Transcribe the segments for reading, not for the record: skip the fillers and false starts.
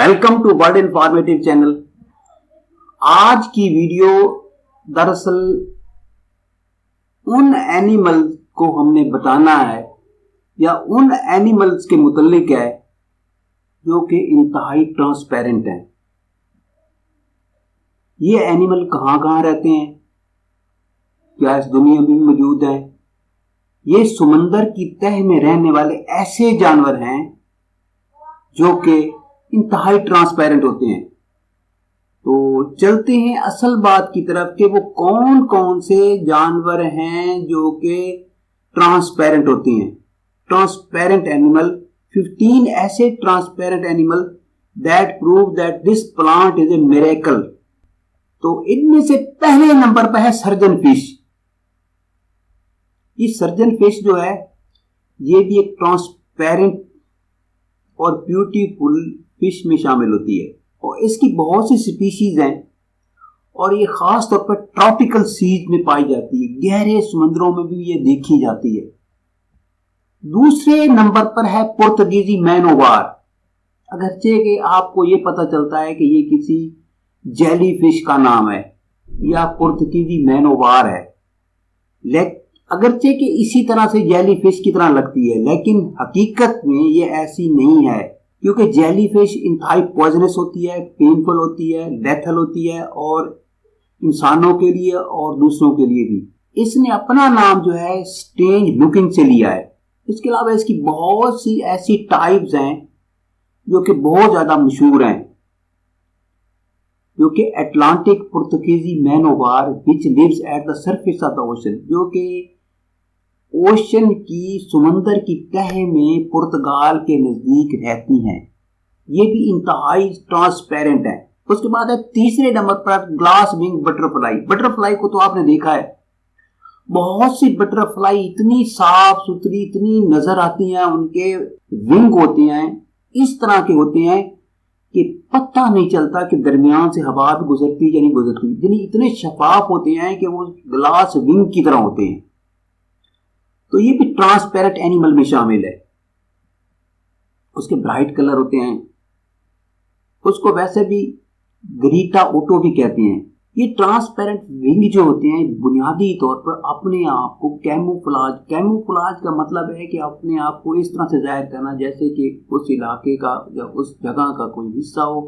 Welcome to world informative channel. आज की video दरअसल उन एनिमल्स को हमने बताना है या उन एनिमल्स के मुतल्लिक है जो कि इंतहाई ट्रांसपेरेंट हैं। ये एनिमल कहाँ कहाँ रहते हैं, क्या इस दुनिया में मौजूद हैं? ये समंदर की तह में रहने वाले ऐसे जानवर हैं जो कि इंतहाई ट्रांसपेरेंट होते हैं। तो चलते हैं असल बात की तरफ कि वो कौन कौन से जानवर हैं जो कि ट्रांसपेरेंट होते हैं। ट्रांसपेरेंट एनिमल, 15 ऐसे transparent animal that prove that this plant is a miracle. तो इनमें से पहले नंबर पर है सर्जन फिश। ये सर्जन फिश जो है ये भी एक ट्रांसपेरेंट और ब्यूटीफुल फिश में शामिल होती है और इसकी बहुत सी स्पीशीज हैं और ये खास तौर पर ट्रॉपिकल सीज में पाई जाती है, गहरे समुद्रों में भी ये देखी जाती है। दूसरे नंबर पर है पुर्तगीजी मैनोवार। अगरचे कि आपको ये पता चलता है कि ये किसी जेली फिश का नाम है या पुर्तगीजी मैनोवार है, अगरचे कि इसी तरह से जेली फिश की तरह लगती है, लेकिन हकीकत में ये ऐसी नहीं है क्योंकि जेली फिश इंतहाई पॉइजनस होती है, पेनफुल होती है, लेथल होती है और इंसानों के लिए और दूसरों के लिए भी। इसने अपना नाम जो है स्ट्रेंज लुकिंग से लिया है। इसके अलावा इसकी बहुत सी ऐसी टाइप्स हैं जो कि बहुत ज्यादा मशहूर हैं, जो कि अटलांटिक पुर्तगीजी man o' war which lives at the surface of the ocean, जो कि ओशन की समंदर की तह में पुर्तगाल के नजदीक रहती हैं। ये भी इंतहाई ट्रांसपेरेंट है। उसके बाद है तीसरे नंबर पर ग्लास विंग बटरफ्लाई। बटरफ्लाई को तो आपने देखा है, बहुत सी बटरफ्लाई इतनी साफ सुथरी, इतनी नजर आती हैं, उनके विंग होते हैं इस तरह के होते हैं कि पता नहीं चलता कि दरमियान से हवा भी गुजरती या नहीं गुजरती, यानी इतने शफाफ होते हैं कि वो ग्लास विंग की तरह होते हैं। तो ये भी ट्रांसपेरेंट एनिमल में शामिल है। उसके ब्राइट कलर होते हैं, उसको वैसे भी ग्रीटा ओटो भी कहते हैं। ये ट्रांसपेरेंट विंग जो होते हैं बुनियादी तौर पर अपने आप को कैमोफ्लाज का मतलब है कि अपने आप को इस तरह से जाहिर करना जैसे कि उस इलाके का या उस जगह का कोई हिस्सा हो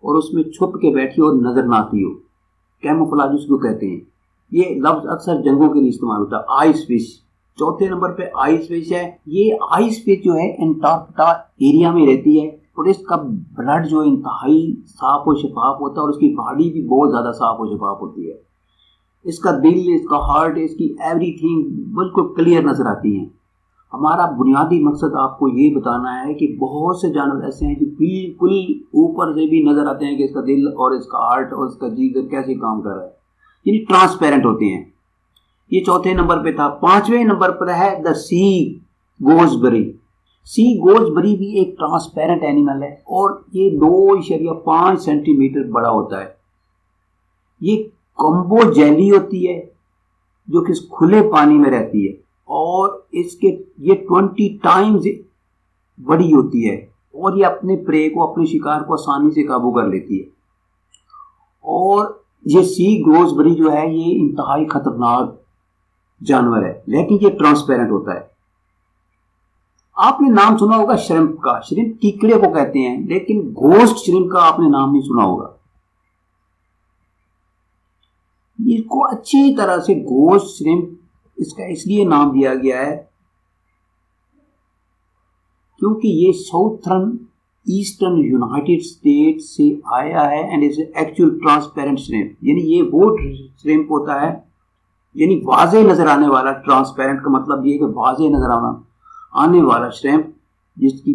और उसमें छुप के बैठी हो और नजर ना आती हो। कैमोफ्लाज उसको कहते हैं। ये लफ्ज अक्सर जंगों के लिए इस्तेमाल होता है। आइस फिश, चौथे नंबर पे आइस फिश है। ये आइस फिश जो है एंटार्क्टिका एरिया में रहती है और इसका ब्लड जो इंतहाई साफ और शफाफ होता है और उसकी बॉडी भी बहुत ज्यादा साफ और शफाफ होती है। इसका दिल, इसका हार्ट, इसकी एवरीथिंग बिल्कुल क्लियर नजर आती है। हमारा बुनियादी मकसद आपको ये बताना है कि बहुत से जानवर ऐसे हैं जो बिल्कुल ऊपर से भी नजर आते हैं कि इसका दिल और इसका हार्ट और इसका जिगर कैसे काम कर रहा है, यानी ट्रांसपेरेंट होते हैं। ये चौथे नंबर पे था। पांचवें नंबर पर है द सी गोजबरी। सी गोजबरी भी एक ट्रांसपेरेंट एनिमल है और ये 2.5 सेंटीमीटर बड़ा होता है। ये कॉम्बो जेली होती है जो कि खुले पानी में रहती है और इसके ये 20 टाइम्स बड़ी होती है और ये अपने प्रे को, अपने शिकार को आसानी से काबू कर लेती है। और ये सी गोजबरी जो है ये इंतहाई खतरनाक जानवर है, लेकिन ये ट्रांसपेरेंट होता है। आपने नाम सुना होगा श्रिम्प का। श्रिम्प कीकड़े को कहते हैं, लेकिन घोस्ट श्रिम्प का आपने नाम नहीं सुना होगा। इसको अच्छी तरह से घोस्ट श्रिम्प इसका इसलिए नाम दिया गया है क्योंकि ये साउथर्न ईस्टर्न यूनाइटेड स्टेट से आया है and is actual transparent shrimp. यानी ये वो श्रिम्प होता है, यानी वाजे नजर आने वाला। ट्रांसपेरेंट का मतलब ये कि वाजे नजर आने वाला श्रिम्प, जिसकी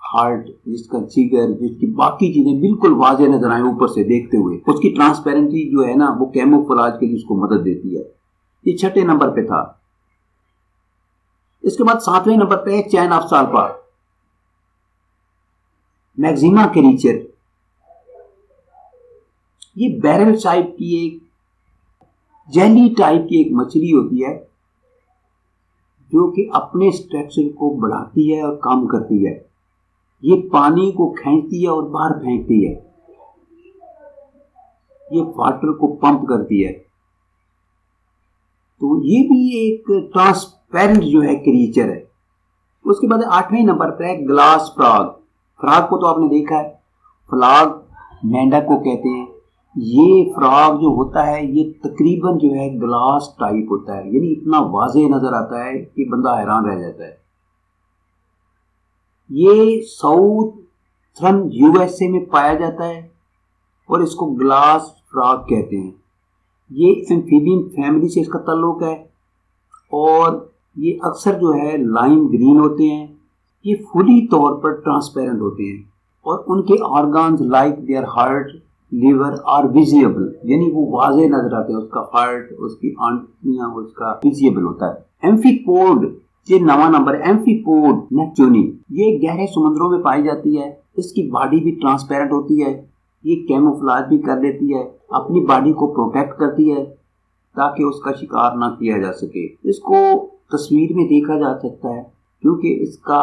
हार्ट, जिसका जिगर, जिसकी बाकी चीजें बिल्कुल वाजे नजर आए ऊपर से देखते हुए, उसकी ट्रांसपेरेंसी जो है ना वो कैमोफ्लाज के लिए उसको मदद देती है। ये छठे नंबर पे था। इसके बाद सातवें नंबर पे है चैन ऑफ साल्पा, मैक्सिमा कैरीचर। ये बैरल टाइप की एक जेली टाइप की एक मछली होती है जो कि अपने स्ट्रक्चर को बढ़ाती है और काम करती है। ये पानी को खींचती है और बाहर फेंकती है, ये वाटर को पंप करती है। तो ये भी एक ट्रांसपेरेंट जो है क्रिएचर है। उसके बाद 8वें नंबर पर है ग्लास फ्रॉग। फ्रॉग को तो आपने देखा है, फ्रॉग मेंढक को कहते हैं। ये फ्रॉग जो होता है ये तकरीबन जो है ग्लास टाइप होता है, यानी इतना वाज़ेह नजर आता है कि बंदा हैरान रह जाता है। ये साउथर्न यूएसए में पाया जाता है और इसको ग्लास फ्रॉग कहते हैं। ये एम्फीबियन फैमिली से इसका ताल्लुक है और ये अक्सर जो है लाइम ग्रीन होते हैं। ये फुली तौर पर ट्रांसपेरेंट होते हैं और उनके organs like their heart, liver are visible, यानी वो वाज़ेह नजर आते हैं। उसका हार्ट, उसकी आंटियां, उसका विजिबल होता है। एम्फीपोड, ये 9वां नंबर है, एम्फीपोड नेप्च्यूनी। ये गहरे समुद्रों में पाई जाती है। इसकी बॉडी भी ट्रांसपेरेंट होती है। ये कैमोफ्लेज भी कर लेती है, अपनी बॉडी को प्रोटेक्ट करती है ताकि उसका शिकार ना किया जा सके। इसको तस्वीर में देखा जा सकता है क्योंकि इसका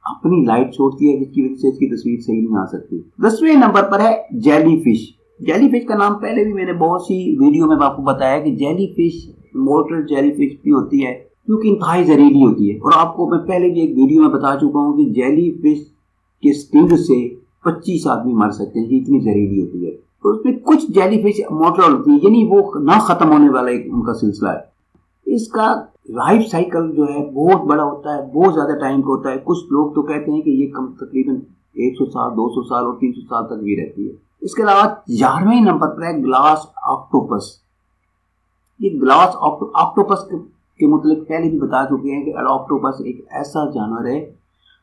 अपनी लाइट छोड़ती है जिसकी वजह से इसकी तस्वीर सही नहीं आ सकती। 10वें नंबर पर है जेलीफिश। जेलीफिश का नाम पहले भी मैंने बहुत सी वीडियो में आपको बताया कि जेलीफिश इमॉर्टल जेलीफिश भी होती है क्योंकि इंतहाई जहरीली होती है। और आपको मैं पहले भी एक वीडियो में बता चुका हूँ कि जेलीफिश के स्टिंग से 25 आदमी मर सकते हैं, ये इतनी जहरीली होती है। तो उसमें कुछ जेलीफिश इमॉर्टल होती है, यानी वो ना खत्म होने वाला एक उनका सिलसिला है। इसका लाइफ साइकिल जो है बहुत बड़ा होता है, बहुत ज्यादा टाइम का होता है। कुछ लोग तो कहते हैं कि ये कम तकरीबन 100 साल, 200 साल और 300 साल तक भी रहती है। इसके अलावा 11वें नंबर पर है ग्लास ऑक्टोपस। ये ग्लास ऑक्टोपस के मतलब पहले भी बता चुके हैं कि ऑक्टोपस एक ऐसा जानवर है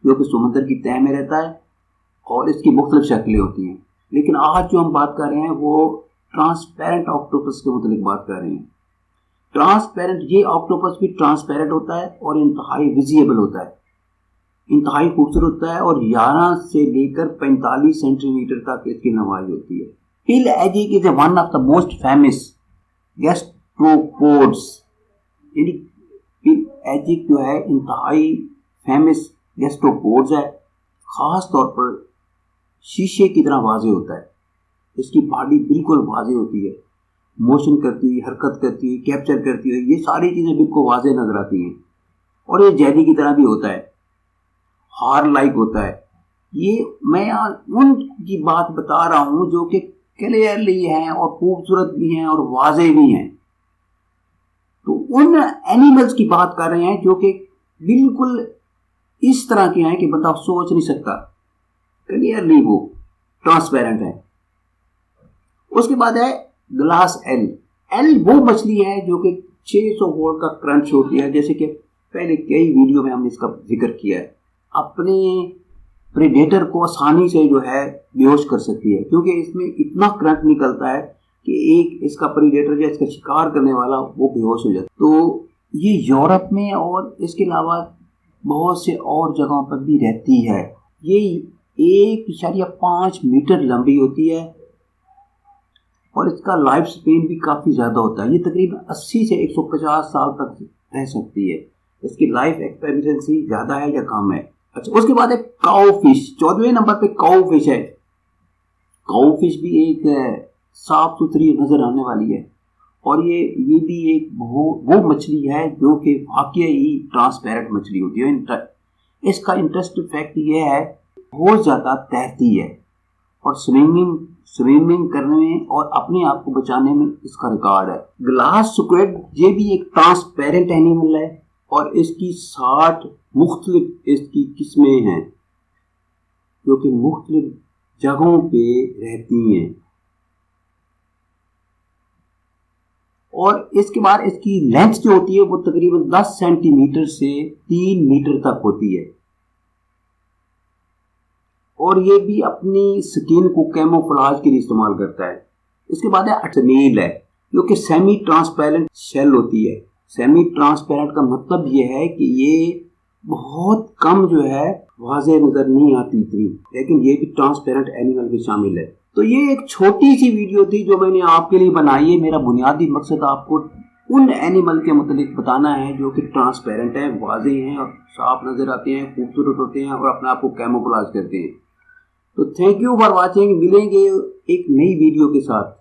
जो कि समुद्र की तह में रहता है और इसकी मुख्तलिफ शक्लें होती हैं। लेकिन आज जो हम बात कर रहे हैं वो ट्रांसपेरेंट ऑक्टोपस के मतलब बात कर रहे हैं। ट्रांसपेरेंट, ये ऑक्टोपस भी ट्रांसपेरेंट होता है और इंतहाई विजिबल होता है, इंतहाई खूबसूरत होता है और 11 से लेकर 45 सेंटीमीटर तक इसकी लंबाई होती है। Pelagic is one of the most famous gastropods, यानी पिल एजिक जो है इंतहाई फेमस गैस्ट्रोपोड्स है। खास तौर पर शीशे की तरह वाज़ेह होता है, इसकी बॉडी बिल्कुल वाज़ेह होती है, मोशन करती हुई, हरकत करती हुई, कैप्चर करती हुई, ये सारी चीज़ें बिल्कुल वाज़ेह नजर आती हैं। और ये जेली की तरह भी होता है, हार लाइक होता है। ये मैं उनकी बात बता रहा हूँ जो कि क्लियरली हैं और खूबसूरत भी हैं और वाज़ेह भी हैं। तो उन एनिमल्स की बात कर रहे हैं जो कि बिल्कुल इस तरह के हैं कि बंदा सोच नहीं सकता, क्लियरली वो ट्रांसपेरेंट है। उसके बाद है ग्लास एल। एल वो मछली है जो कि 600 वोल्ट का करंट छोड़ती है, जैसे कि पहले कई वीडियो में हमने इसका जिक्र किया है। अपने प्रेडेटर को आसानी से जो है बेहोश कर सकती है क्योंकि इसमें इतना करंट निकलता है कि एक इसका प्रेडेटर या इसका शिकार करने वाला वो बेहोश हो जाता है। तो ये यूरोप में और इसके अलावा बहुत से और जगहों पर भी रहती है। ये 1.5 मीटर लंबी होती है और इसका लाइफ स्पेन भी काफ़ी ज़्यादा होता है। ये तकरीबन 80 से 150 साल तक रह सकती है। इसकी लाइफ एक्सपेक्टेंसी ज़्यादा है या कम है। अच्छा, उसके बाद है काऊ फिश। 14वें नंबर पे काऊ फिश है। काऊ फिश भी एक साफ सुथरी नज़र आने वाली है और ये भी एक वो मछली है जो कि वाकई ही ट्रांसपेरेंट मछली होती है। इसका इंटरेस्टिंग फैक्ट ये है बहुत ज़्यादा तैरती है और स्विमिंग करने में और अपने आप को बचाने में इसका रिकॉर्ड है। ग्लास स्क्विड ये भी एक ट्रांसपेरेंट एनिमल है और इसकी 60 मुख्तलिफ इसकी किस्में हैं जो कि मुख्तलिफ जगहों पे रहती हैं। और इसके बाद इसकी लेंथ जो होती है वो तकरीबन 10 सेंटीमीटर से 3 मीटर तक होती है और ये भी अपनी स्किन को कैमोफ्लेज के लिए इस्तेमाल करता है। इसके बाद है अटमील है जो कि सेमी ट्रांसपेरेंट शेल होती है। सेमी ट्रांसपेरेंट का मतलब ये है कि ये बहुत कम जो है वाज़ेह नजर नहीं आती इतनी, लेकिन ये भी ट्रांसपेरेंट एनिमल में शामिल है। तो ये एक छोटी सी वीडियो थी जो मैंने आपके लिए बनाई है। मेरा बुनियादी मकसद आपको उन एनिमल के मतलब बताना है जो कि ट्रांसपेरेंट है, वाज़ेह हैं और साफ नजर आते हैं, खूबसूरत होते हैं और अपने आप को कैमोफ्लेज करते हैं। तो थैंक यू फॉर वाचिंग, मिलेंगे एक नई वीडियो के साथ।